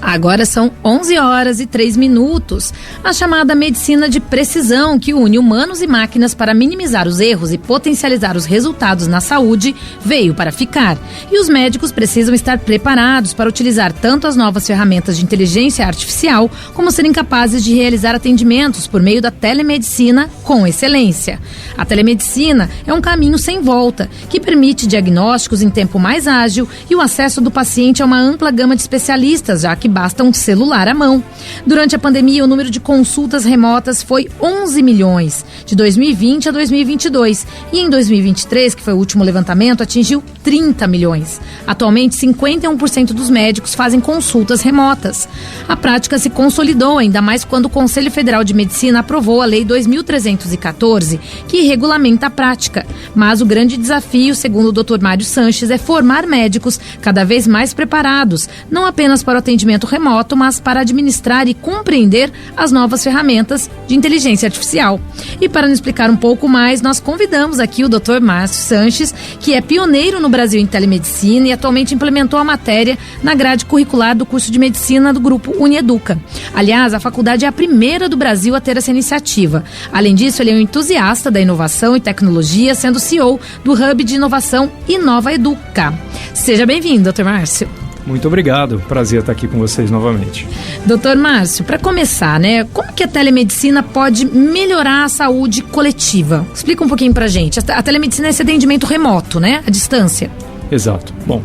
Agora são 11h03. A chamada medicina de precisão, que une humanos e máquinas para minimizar os erros e potencializar os resultados na saúde, veio para ficar. E os médicos precisam estar preparados para utilizar tanto as novas ferramentas de inteligência artificial, como serem capazes de realizar atendimentos por meio da telemedicina com excelência. A telemedicina é um caminho sem volta, que permite diagnósticos em tempo mais ágil e o acesso do paciente a uma ampla gama de especialistas, já que basta um celular à mão. Durante a pandemia, o número de consultas remotas foi 11 milhões, de 2020 a 2022. E em 2023, que foi o último levantamento, atingiu 30 milhões. Atualmente, 51% dos médicos fazem consultas remotas. A prática se consolidou, ainda mais quando o Conselho Federal de Medicina aprovou a Lei 2.314, que regulamenta a prática. Mas o grande desafio, segundo o Dr. Mário Sanches, é formar médicos cada vez mais preparados, não apenas para o atendimento remoto, mas para administrar e compreender as novas ferramentas de inteligência artificial. E para nos explicar um pouco mais, nós convidamos aqui o Dr. Mário Sanches, que é pioneiro no Brasil em telemedicina e atualmente implementou a matéria na grade curricular do curso de medicina do grupo Unieduca. Aliás, a faculdade é a primeira do Brasil a ter essa iniciativa. Além disso, ele é um entusiasta da inovação e tecnologia, sendo CEO do Hub de Inovação Inova Educa. Seja bem-vindo, Dr. Márcio. Muito obrigado, prazer estar aqui com vocês novamente. Doutor Márcio, para começar, como que a telemedicina pode melhorar a saúde coletiva? Explica um pouquinho pra gente. A telemedicina é esse atendimento remoto, à distância. Exato. Bom,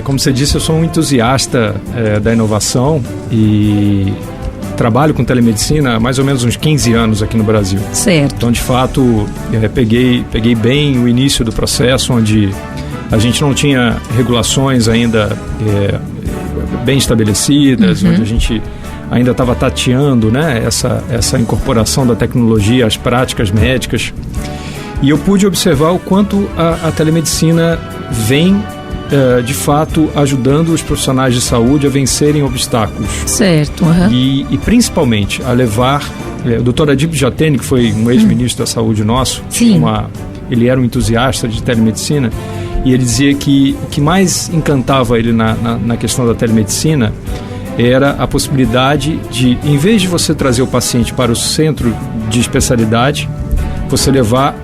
como você disse, eu sou um entusiasta da inovação e trabalho com telemedicina há mais ou menos uns 15 anos aqui no Brasil. Certo. Então, de fato, peguei bem o início do processo, onde a gente não tinha regulações ainda bem estabelecidas, onde a gente ainda estava tateando essa incorporação da tecnologia às práticas médicas. E eu pude observar o quanto a telemedicina vem, de fato, ajudando os profissionais de saúde a vencerem obstáculos. Certo. E principalmente a levar... o Dr. Adib Jatene, que foi um ex-ministro da saúde nosso, ele era um entusiasta de telemedicina, e ele dizia que o que mais encantava ele na questão da telemedicina era a possibilidade de, em vez de você trazer o paciente para o centro de especialidade, você levar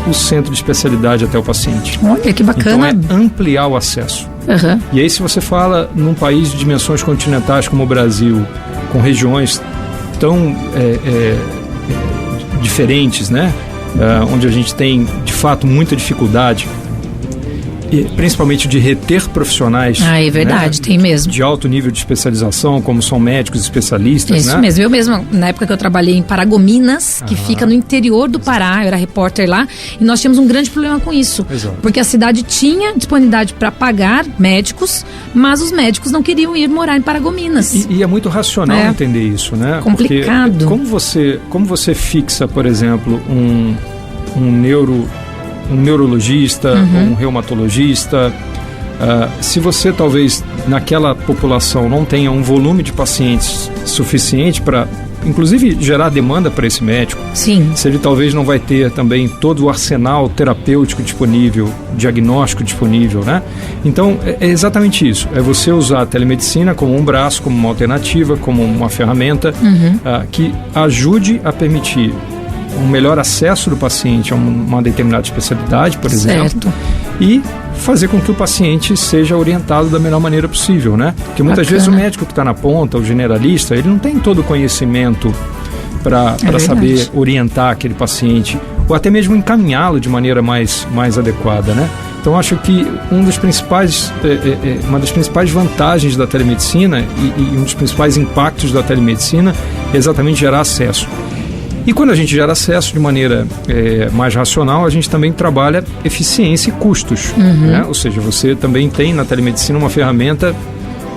o centro de especialidade até o paciente. Olha, que bacana. Então é ampliar o acesso. E aí, se você fala num país de dimensões continentais como o Brasil, com regiões tão diferentes, onde a gente tem, de fato, muita dificuldade, principalmente de reter profissionais. É verdade, tem mesmo. De alto nível de especialização, como são médicos especialistas. Isso mesmo. Eu mesma, na época que eu trabalhei em Paragominas, que fica no interior do Pará, eu era repórter lá, e nós tínhamos um grande problema com isso. Exato. Porque a cidade tinha disponibilidade para pagar médicos, mas os médicos não queriam ir morar em Paragominas. E é muito racional entender isso, Complicado. Porque como você fixa, por exemplo, um neurologista, um reumatologista, se você talvez naquela população não tenha um volume de pacientes suficiente para, inclusive, gerar demanda para esse médico, se ele talvez não vai ter também todo o arsenal terapêutico disponível, diagnóstico disponível, Então, é exatamente isso, é você usar a telemedicina como um braço, como uma alternativa, como uma ferramenta que ajude a permitir um melhor acesso do paciente a uma determinada especialidade, por exemplo, e fazer com que o paciente seja orientado da melhor maneira possível, Porque muitas vezes o médico que está na ponta, o generalista, ele não tem todo o conhecimento para saber orientar aquele paciente, ou até mesmo encaminhá-lo de maneira mais adequada, Então, acho que uma das principais vantagens da telemedicina e um dos principais impactos da telemedicina é exatamente gerar acesso. E quando a gente gera acesso de maneira mais racional, a gente também trabalha eficiência e custos. Ou seja, você também tem na telemedicina uma ferramenta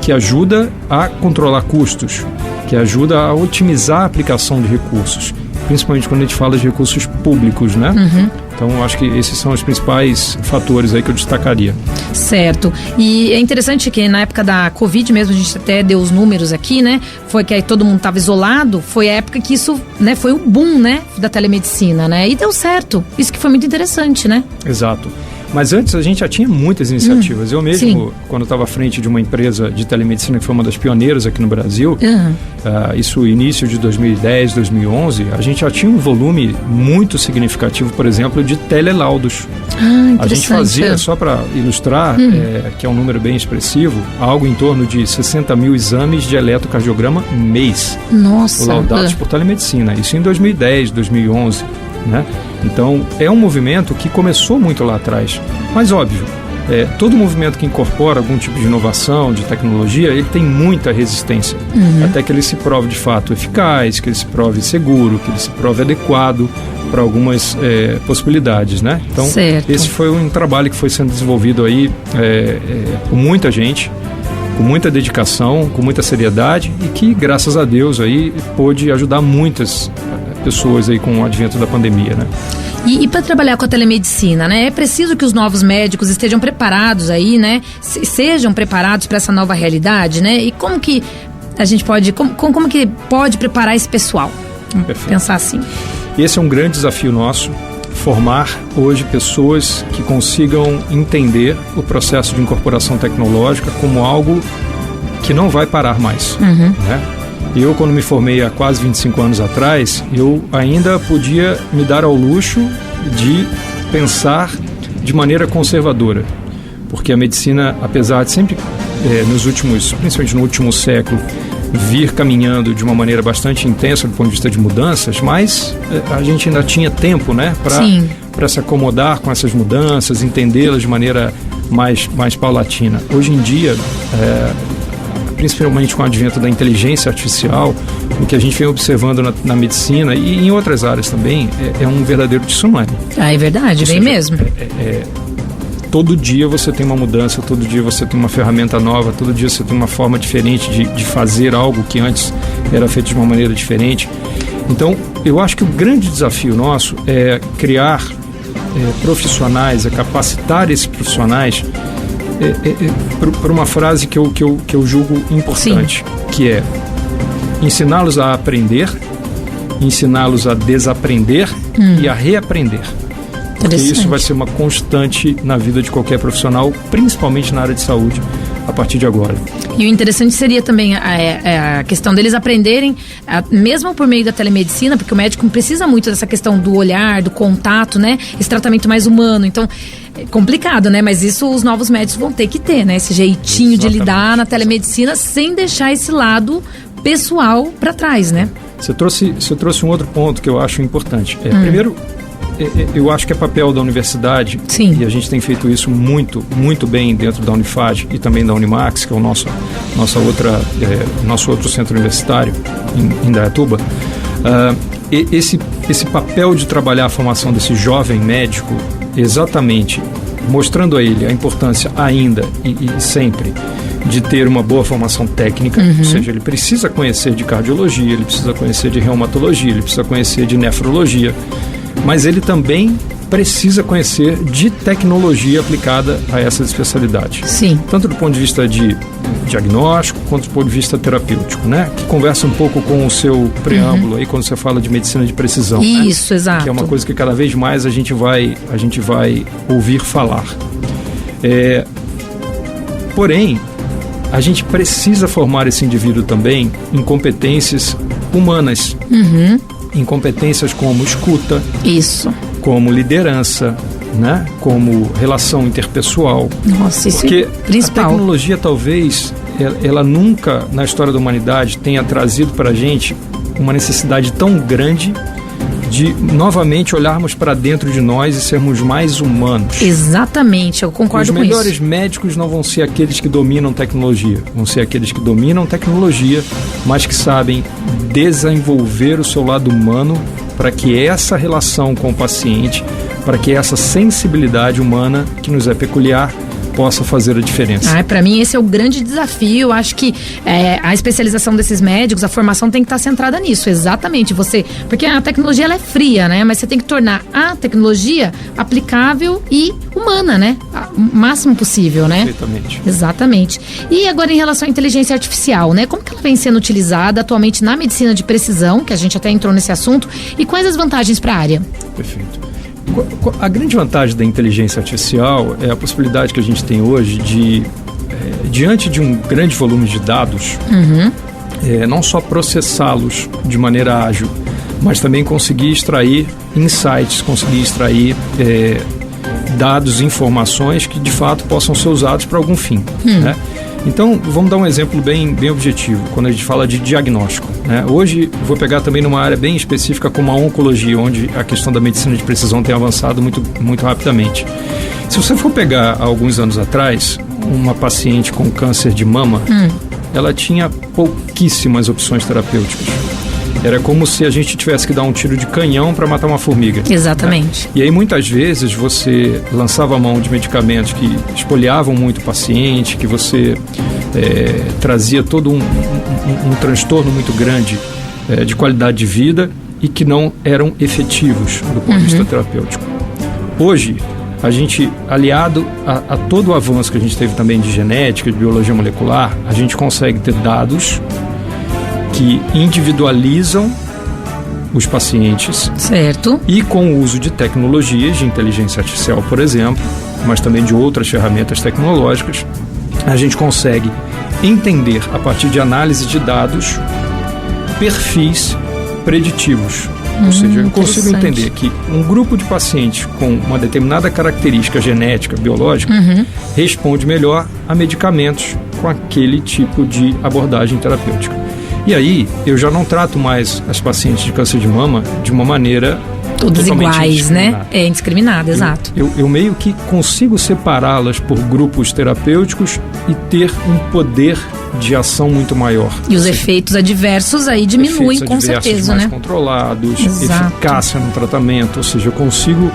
que ajuda a controlar custos, que ajuda a otimizar a aplicação de recursos, principalmente quando a gente fala de recursos públicos, Então, eu acho que esses são os principais fatores aí que eu destacaria. Certo. E é interessante que na época da Covid mesmo, a gente até deu os números aqui, Foi que aí todo mundo estava isolado, foi a época que isso, foi o boom, da telemedicina, E deu certo. Isso que foi muito interessante, Exato. Mas antes a gente já tinha muitas iniciativas. Eu mesmo, quando estava à frente de uma empresa de telemedicina que foi uma das pioneiras aqui no Brasil, isso início de 2010, 2011, a gente já tinha um volume muito significativo, por exemplo, de telelaudos. A gente fazia, só para ilustrar, que é um número bem expressivo, algo em torno de 60 mil exames de eletrocardiograma mês. Nossa! Laudados por telemedicina. Isso em 2010, 2011, né? Então, é um movimento que começou muito lá atrás. Mas, óbvio, todo movimento que incorpora algum tipo de inovação, de tecnologia, ele tem muita resistência. Até que ele se prove de fato eficaz, que ele se prove seguro, que ele se prove adequado para algumas possibilidades, né? Então, esse foi um trabalho que foi sendo desenvolvido aí com muita gente, com muita dedicação, com muita seriedade e que, graças a Deus, aí pôde ajudar muitas pessoas aí com o advento da pandemia, né? E para trabalhar com a telemedicina, né? É preciso que os novos médicos estejam preparados aí, né? Sejam preparados para essa nova realidade, né? E como que a gente pode, como que pode preparar esse pessoal? Pensar assim. Esse é um grande desafio nosso, formar hoje pessoas que consigam entender o processo de incorporação tecnológica como algo que não vai parar mais, né? Eu, quando me formei há quase 25 anos atrás, eu ainda podia me dar ao luxo de pensar de maneira conservadora, porque a medicina, apesar de sempre, principalmente no último século, vir caminhando de uma maneira bastante intensa do ponto de vista de mudanças, mas a gente ainda tinha tempo, né, para se acomodar com essas mudanças, entendê-las de maneira mais paulatina. Hoje em dia, principalmente com o advento da inteligência artificial, o que a gente vem observando na medicina e em outras áreas também, é um verdadeiro tsunami. É verdade, vem mesmo. Todo dia você tem uma mudança, todo dia você tem uma ferramenta nova, todo dia você tem uma forma diferente de fazer algo que antes era feito de uma maneira diferente. Então, eu acho que o grande desafio nosso é criar profissionais, é capacitar esses profissionais por uma frase que eu julgo importante, que é ensiná-los a aprender, ensiná-los a desaprender e a reaprender. Porque isso vai ser uma constante na vida de qualquer profissional, principalmente na área de saúde, a partir de agora. E o interessante seria também a questão deles aprenderem, mesmo por meio da telemedicina, porque o médico precisa muito dessa questão do olhar, do contato, né? Esse tratamento mais humano. Então, é complicado, né? Mas isso os novos médicos vão ter que ter, né? Esse jeitinho de lidar na telemedicina sem deixar esse lado pessoal para trás, né? Você trouxe um outro ponto que eu acho importante. Primeiro, eu acho que é papel da universidade, e a gente tem feito isso muito, muito bem dentro da Unifad e também da Unimax, que é o nosso outro centro universitário em Indaiatuba. Esse papel de trabalhar a formação desse jovem médico, exatamente mostrando a ele a importância ainda e sempre de ter uma boa formação técnica, ou seja, ele precisa conhecer de cardiologia, ele precisa conhecer de reumatologia, ele precisa conhecer de nefrologia, mas ele também precisa conhecer de tecnologia aplicada a essas especialidades. Sim. Tanto do ponto de vista de diagnóstico, quanto do ponto de vista terapêutico, né? Que conversa um pouco com o seu preâmbulo aí quando você fala de medicina de precisão. Isso, né? Exato. Que é uma coisa que cada vez mais a gente vai ouvir falar. Porém, a gente precisa formar esse indivíduo também em competências humanas. Em competências como escuta, como liderança, né? Como relação interpessoal. Nossa, isso porque é principal. A tecnologia talvez ela nunca na história da humanidade tenha trazido para a gente uma necessidade tão grande de novamente olharmos para dentro de nós e sermos mais humanos. Exatamente, eu concordo com isso. Os melhores médicos não vão ser aqueles que dominam tecnologia, vão ser aqueles que dominam tecnologia, mas que sabem desenvolver o seu lado humano para que essa relação com o paciente, para que essa sensibilidade humana que nos é peculiar possa fazer a diferença. Para mim esse é o grande desafio. Eu acho que a especialização desses médicos, a formação tem que estar centrada nisso, exatamente. Porque a tecnologia ela é fria, né? Mas você tem que tornar a tecnologia aplicável e humana, né? O máximo possível, né? Perfeitamente. Exatamente. E agora em relação à inteligência artificial, né? Como que ela vem sendo utilizada atualmente na medicina de precisão, que a gente até entrou nesse assunto, e quais as vantagens para a área? Perfeito. A grande vantagem da inteligência artificial é a possibilidade que a gente tem hoje de, diante de um grande volume de dados, não só processá-los de maneira ágil, mas também conseguir extrair insights, conseguir extrair dados, informações que de fato possam ser usados para algum fim, né? Então, vamos dar um exemplo bem objetivo, quando a gente fala de diagnóstico, né? Hoje, vou pegar também numa área bem específica como a oncologia, onde a questão da medicina de precisão tem avançado muito rapidamente. Se você for pegar, alguns anos atrás, uma paciente com câncer de mama, ela tinha pouquíssimas opções terapêuticas. Era como se a gente tivesse que dar um tiro de canhão para matar uma formiga. Exatamente. Né? E aí, muitas vezes, você lançava a mão de medicamentos que espoliavam muito o paciente, que você trazia todo um transtorno muito grande de qualidade de vida e que não eram efetivos do ponto de vista terapêutico. Hoje, a gente, aliado a todo o avanço que a gente teve também de genética, de biologia molecular, a gente consegue ter dados que individualizam os pacientes. Certo. E com o uso de tecnologias, de inteligência artificial, por exemplo, mas também de outras ferramentas tecnológicas, a gente consegue entender, a partir de análise de dados, perfis preditivos. Ou seja, eu consigo entender que um grupo de pacientes com uma determinada característica genética, biológica, responde melhor a medicamentos com aquele tipo de abordagem terapêutica. E aí, eu já não trato mais as pacientes de câncer de mama de uma maneira todas iguais, né? É indiscriminada, exato. Eu meio que consigo separá-las por grupos terapêuticos e ter um poder de ação muito maior. E os efeitos adversos aí diminuem com certeza, mais né? Controlados, exato. Eficácia no tratamento, ou seja, eu consigo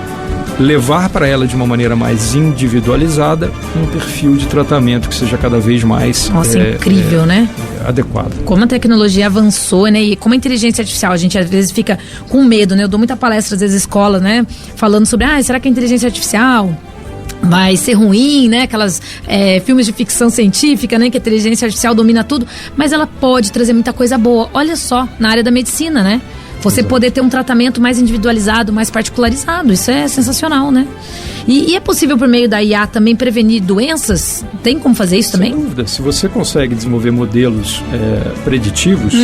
levar para ela de uma maneira mais individualizada um perfil de tratamento que seja cada vez mais incrível, né? Adequado. Como a tecnologia avançou, né? E como a inteligência artificial, a gente às vezes fica com medo, né? Eu dou muita palestra às vezes escola, né? Falando sobre, será que a inteligência artificial vai ser ruim, né? Aquelas filmes de ficção científica, né? Que a inteligência artificial domina tudo, mas ela pode trazer muita coisa boa. Olha só, na área da medicina, né? Você poder ter um tratamento mais individualizado, mais particularizado. Isso é sensacional, né? E é possível, por meio da IA, também prevenir doenças? Tem como fazer isso também? Sem dúvida. Se você consegue desenvolver modelos preditivos,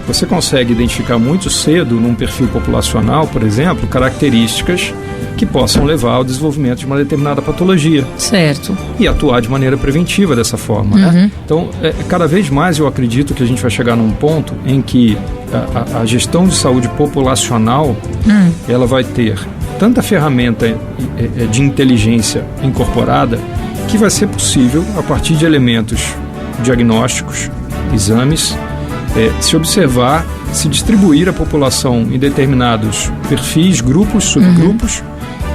você consegue identificar muito cedo, num perfil populacional, por exemplo, características que possam levar ao desenvolvimento de uma determinada patologia. Certo. E atuar de maneira preventiva dessa forma, né? Então, cada vez mais eu acredito que a gente vai chegar num ponto em que a gestão de saúde populacional, ela vai ter tanta ferramenta de inteligência incorporada que vai ser possível, a partir de elementos diagnósticos, exames, se observar, se distribuir a população em determinados perfis, grupos, subgrupos,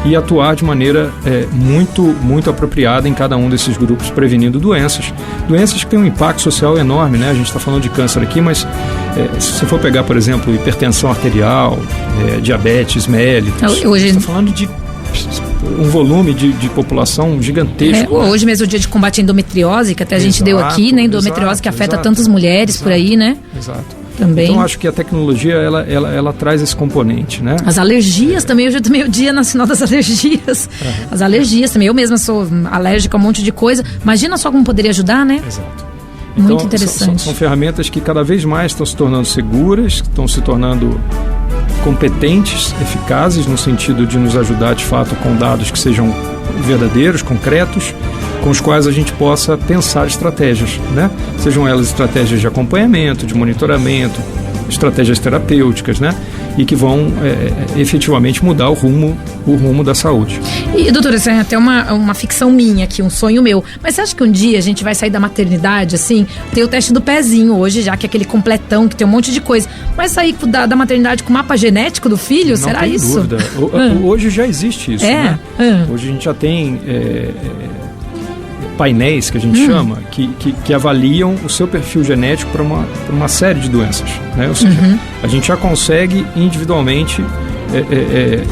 e atuar de maneira muito apropriada em cada um desses grupos, prevenindo doenças que têm um impacto social enorme, né? A gente está falando de câncer aqui, mas se você for pegar, por exemplo, hipertensão arterial, diabetes mellitus, hoje está falando de um volume de população gigantesco. Hoje mesmo é o dia de combate à endometriose, que até a gente deu aqui, né? Endometriose que afeta tantas mulheres por aí, né? Exato. Também. Então, acho que a tecnologia, ela traz esse componente, né? As alergias também, hoje eu tomei o Dia Nacional das Alergias. As alergias também, eu mesma sou alérgica a um monte de coisa. Imagina só como poderia ajudar, né? Exato. Muito então, interessante. São ferramentas que cada vez mais estão se tornando seguras, estão se tornando competentes, eficazes, no sentido de nos ajudar, de fato, com dados que sejam verdadeiros, concretos, com os quais a gente possa pensar estratégias, né? Sejam elas estratégias de acompanhamento, de monitoramento, estratégias terapêuticas, né? E que vão efetivamente mudar o rumo da saúde. E, doutora, isso é até uma ficção minha aqui, um sonho meu. Mas você acha que um dia a gente vai sair da maternidade, assim, ter o teste do pezinho hoje, já que é aquele completão, que tem um monte de coisa, vai sair da maternidade com o mapa genético do filho? Não será tem isso? Dúvida. Hoje já existe isso, né? Hoje a gente já tem painéis, que a gente chama, que avaliam o seu perfil genético para uma série de doenças, né? Ou seja, a gente já consegue individualmente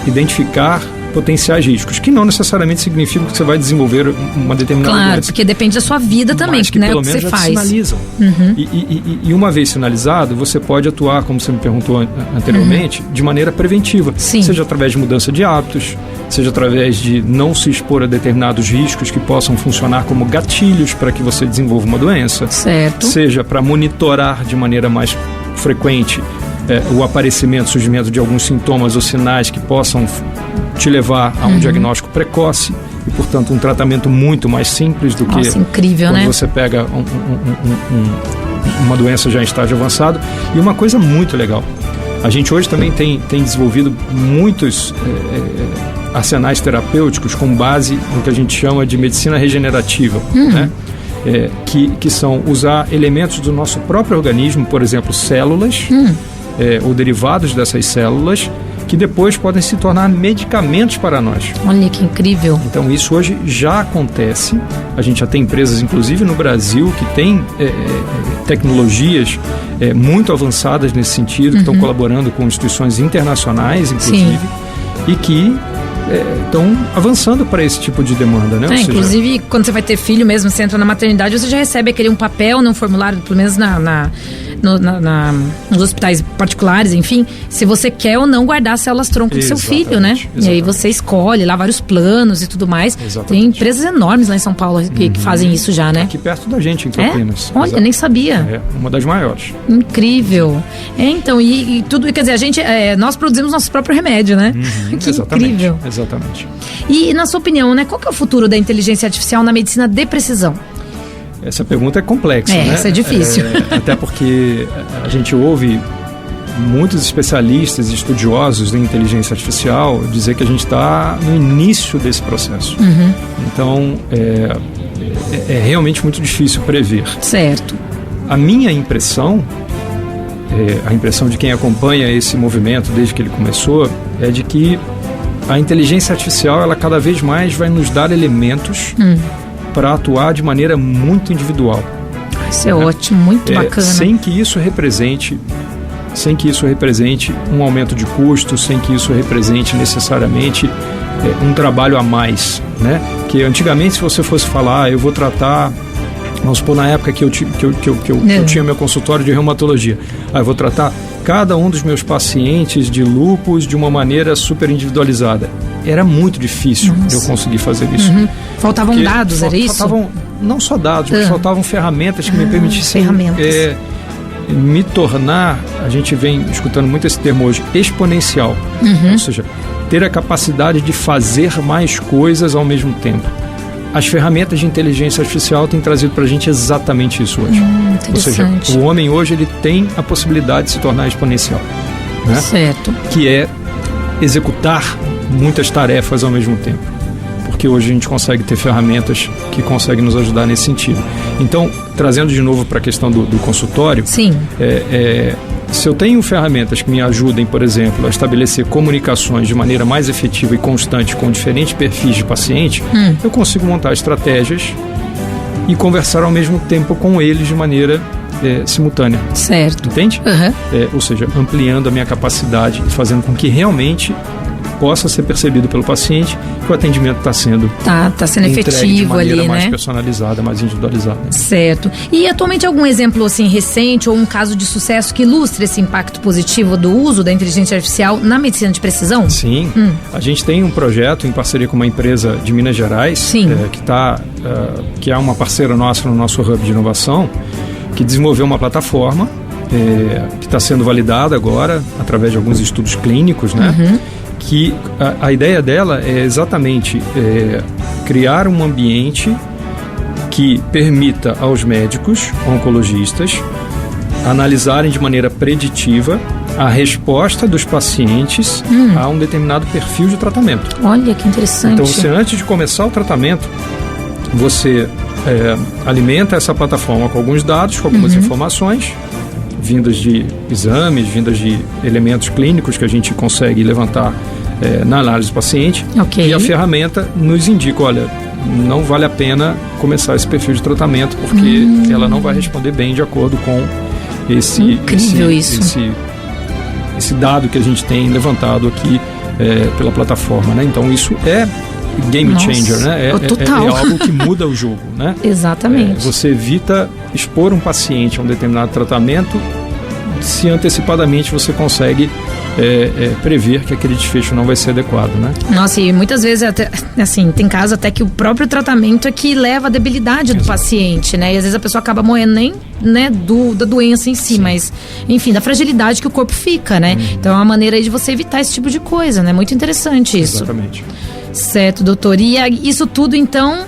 identificar potenciais riscos, que não necessariamente significa que você vai desenvolver uma determinada Claro, doença. porque depende da sua vida também, mas que né? pelo O que menos você já te faz. sinalizam. E uma vez sinalizado, você pode atuar, como você me perguntou anteriormente, de maneira preventiva. Sim. Seja através de mudança de hábitos, seja através de não se expor a determinados riscos que possam funcionar como gatilhos para que você desenvolva uma doença. Certo. Seja para monitorar de maneira mais frequente o aparecimento, surgimento de alguns sintomas ou sinais que possam te levar a um diagnóstico precoce e, portanto, um tratamento muito mais simples do que incrível, quando né? você pega uma doença já em estágio avançado. E uma coisa muito legal, a gente hoje também tem desenvolvido muitos arsenais terapêuticos com base no que a gente chama de medicina regenerativa, né? Que são usar elementos do nosso próprio organismo, por exemplo, células, ou derivados dessas células, que depois podem se tornar medicamentos para nós. Olha que incrível. Então isso hoje já acontece. A gente já tem empresas, inclusive no Brasil, que têm tecnologias muito avançadas nesse sentido, que estão colaborando com instituições internacionais, inclusive, e que estão avançando para esse tipo de demanda, né? Ou seja, inclusive, quando você vai ter filho mesmo, você entra na maternidade, você já recebe aquele um papel num formulário, pelo menos nos hospitais particulares, enfim, se você quer ou não guardar células-tronco do seu filho, né? Exatamente. E aí você escolhe lá vários planos e tudo mais. Exatamente. Tem empresas enormes lá em São Paulo que fazem isso já, né? aqui perto da gente, em Campinas. Olha, nem sabia. É uma das maiores. Incrível. Então, e tudo, quer dizer, nós produzimos nosso próprio remédio, né? Que Exatamente. incrível. Exatamente. E na sua opinião, né, qual que é o futuro da inteligência artificial na medicina de precisão? Essa pergunta é complexa, né? Essa é difícil. Até porque a gente ouve muitos especialistas e estudiosos da inteligência artificial dizer que a gente está no início desse processo. Então, é realmente muito difícil prever. Certo. A minha impressão, a impressão de quem acompanha esse movimento desde que ele começou, é de que a inteligência artificial, ela cada vez mais vai nos dar elementos para atuar de maneira muito individual. Isso é ótimo, muito bacana. Sem que isso represente um aumento de custo, sem que isso represente necessariamente um trabalho a mais, né? Que antigamente, se você fosse falar, eu vou tratar, vamos supor, na época que eu tinha meu consultório de reumatologia, eu vou tratar cada um dos meus pacientes de lúpus de uma maneira super individualizada. Era muito difícil eu conseguir fazer isso. Faltavam dados, era isso? Faltavam não só dados, mas faltavam ferramentas que me permitissem me tornar, a gente vem escutando muito esse termo hoje, exponencial. Ou seja, ter a capacidade de fazer mais coisas ao mesmo tempo. As ferramentas de inteligência artificial têm trazido para a gente exatamente isso hoje. Ou seja, o homem hoje ele tem a possibilidade de se tornar exponencial, né? Certo. Que é executar muitas tarefas ao mesmo tempo. Porque hoje a gente consegue ter ferramentas que conseguem nos ajudar nesse sentido. Então, trazendo de novo para a questão do consultório, sim. Se eu tenho ferramentas que me ajudem, por exemplo, a estabelecer comunicações de maneira mais efetiva e constante com diferentes perfis de paciente, eu consigo montar estratégias e conversar ao mesmo tempo com eles de maneira simultânea. Certo. Entende? Ou seja, ampliando a minha capacidade e fazendo com que realmente possa ser percebido pelo paciente que o atendimento está sendo efetivo de maneira ali, mais né? personalizada, mais individualizada. Certo. E atualmente algum exemplo assim recente ou um caso de sucesso que ilustre esse impacto positivo do uso da inteligência artificial na medicina de precisão? Sim. A gente tem um projeto em parceria com uma empresa de Minas Gerais, que é uma parceira nossa no nosso hub de inovação, que desenvolveu uma plataforma que está sendo validada agora através de alguns estudos clínicos, né? Que a ideia dela é exatamente criar um ambiente que permita aos médicos oncologistas analisarem de maneira preditiva a resposta dos pacientes a um determinado perfil de tratamento. Olha que interessante. Então, você, antes de começar o tratamento, você alimenta essa plataforma com alguns dados, com algumas informações, vindas de exames, vindas de elementos clínicos que a gente consegue levantar na análise do paciente. Okay. E a ferramenta nos indica, olha, não vale a pena começar esse perfil de tratamento porque ela não vai responder bem de acordo com esse dado que a gente tem levantado aqui pela plataforma, né? Então isso é game changer, né? É algo que muda o jogo, né? Exatamente. Você evita expor um paciente a um determinado tratamento se antecipadamente você consegue prever que aquele desfecho não vai ser adequado, né? Nossa, e muitas vezes até, assim, tem casos até que o próprio tratamento é que leva à debilidade do paciente, né? E às vezes a pessoa acaba morrendo nem, né, da doença em si, mas, enfim, da fragilidade que o corpo fica, né? Então é uma maneira aí de você evitar esse tipo de coisa, né? Muito interessante isso. Exatamente. Certo, doutor. E isso tudo, então,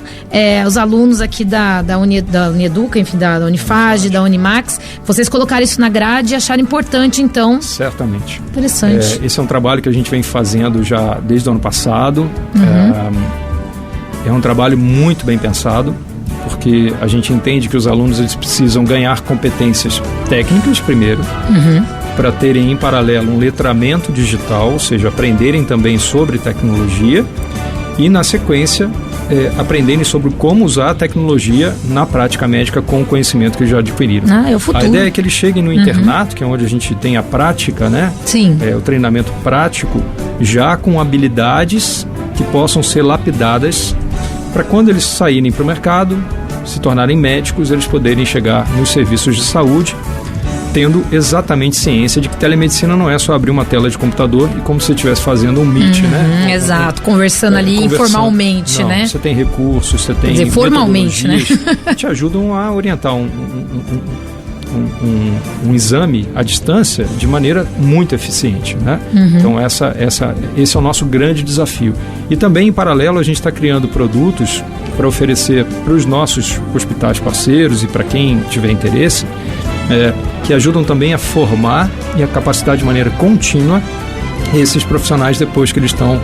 os alunos aqui da Unieduca, enfim, da Unifage, da Unimax, vocês colocaram isso na grade e acharam importante, então? Certamente. Interessante. Esse é um trabalho que a gente vem fazendo já desde o ano passado. É um trabalho muito bem pensado, porque a gente entende que os alunos eles precisam ganhar competências técnicas primeiro, para terem em paralelo um letramento digital, ou seja, aprenderem também sobre tecnologia e, na sequência, aprenderem sobre como usar a tecnologia na prática médica com o conhecimento que já adquiriram. É o futuro. A ideia é que eles cheguem no internato, que é onde a gente tem a prática, né? Sim. O treinamento prático, já com habilidades que possam ser lapidadas para quando eles saírem para o mercado, se tornarem médicos, eles poderem chegar nos serviços de saúde tendo exatamente ciência de que telemedicina não é só abrir uma tela de computador e como se você estivesse fazendo um meet, né? Exato, conversando ali informalmente, não, né? Você tem recursos, você tem formalmente, né? que te ajudam a orientar um exame à distância de maneira muito eficiente, né? Então esse é o nosso grande desafio. E também, em paralelo, a gente está criando produtos para oferecer para os nossos hospitais parceiros e para quem tiver interesse, que ajudam também a formar e a capacitar de maneira contínua esses profissionais depois que eles estão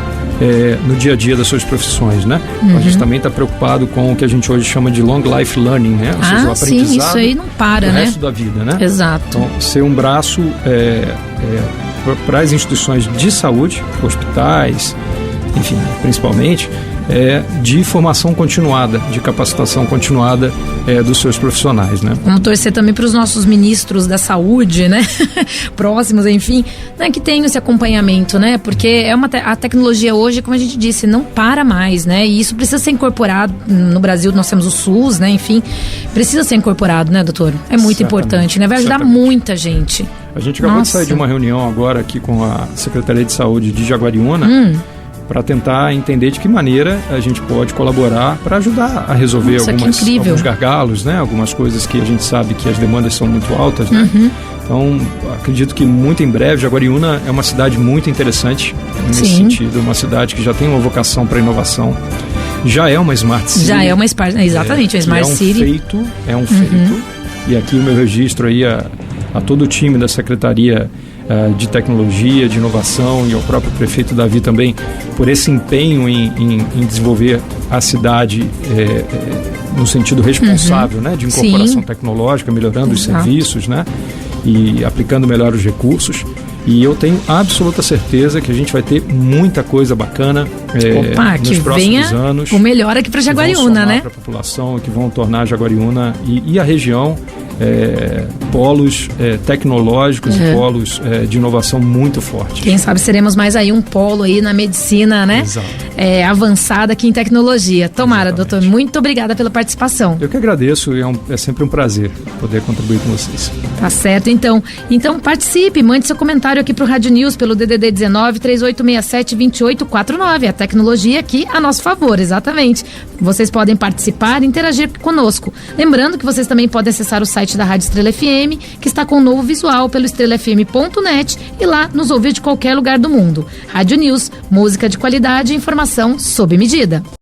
no dia a dia das suas profissões, né? A gente também está preocupado com o que a gente hoje chama de long life learning, né? Ou seja, o aprendizado sim, isso aí não para, né? O resto da vida, né? Exato. Então, ser um braço para as instituições de saúde, hospitais, enfim, principalmente, de formação continuada, de capacitação continuada dos seus profissionais, né? Vamos torcer também para os nossos ministros da saúde, né? Próximos, enfim, né? Que tenham esse acompanhamento, né? Porque a tecnologia hoje, como a gente disse, não para mais, né? E isso precisa ser incorporado. No Brasil nós temos o SUS, né? Enfim, precisa ser incorporado, né, doutor? É muito importante, né? Vai ajudar muita gente. A gente acabou de sair de uma reunião agora aqui com a Secretaria de Saúde de Jaguariúna, para tentar entender de que maneira a gente pode colaborar para ajudar a resolver alguns gargalos, né? Algumas coisas que a gente sabe que as demandas são muito altas, né? Então, acredito que muito em breve, Jaguariúna é uma cidade muito interessante nesse sentido, uma cidade que já tem uma vocação para inovação, já é uma Smart City. Já é uma Smart, exatamente, uma Smart City. É um feito, e aqui o meu registro aí a todo o time da Secretaria de Tecnologia, de Inovação e ao próprio prefeito Davi também, por esse empenho em desenvolver a cidade no sentido responsável, né, de incorporação tecnológica, melhorando os serviços, né, e aplicando melhor os recursos. E eu tenho absoluta certeza que a gente vai ter muita coisa bacana nos próximos anos. O melhor aqui para Jaguariúna, né? Para a população, que vão tornar Jaguariúna e a região polos tecnológicos e polos de inovação muito fortes. Quem sabe seremos mais aí um polo aí na medicina, né? Exato. Avançada aqui em tecnologia. Tomara, doutor. Muito obrigada pela participação. Eu que agradeço, é sempre um prazer poder contribuir com vocês. Tá certo, então participe, mande seu comentário aqui pro Rádio News pelo DDD 19 3867 2849. A tecnologia aqui a nosso favor, exatamente. Vocês podem participar e interagir conosco. Lembrando que vocês também podem acessar o site da Rádio Estrela FM, que está com um novo visual pelo estrelafm.net, e lá nos ouvir de qualquer lugar do mundo. Rádio News, música de qualidade e informação sob medida.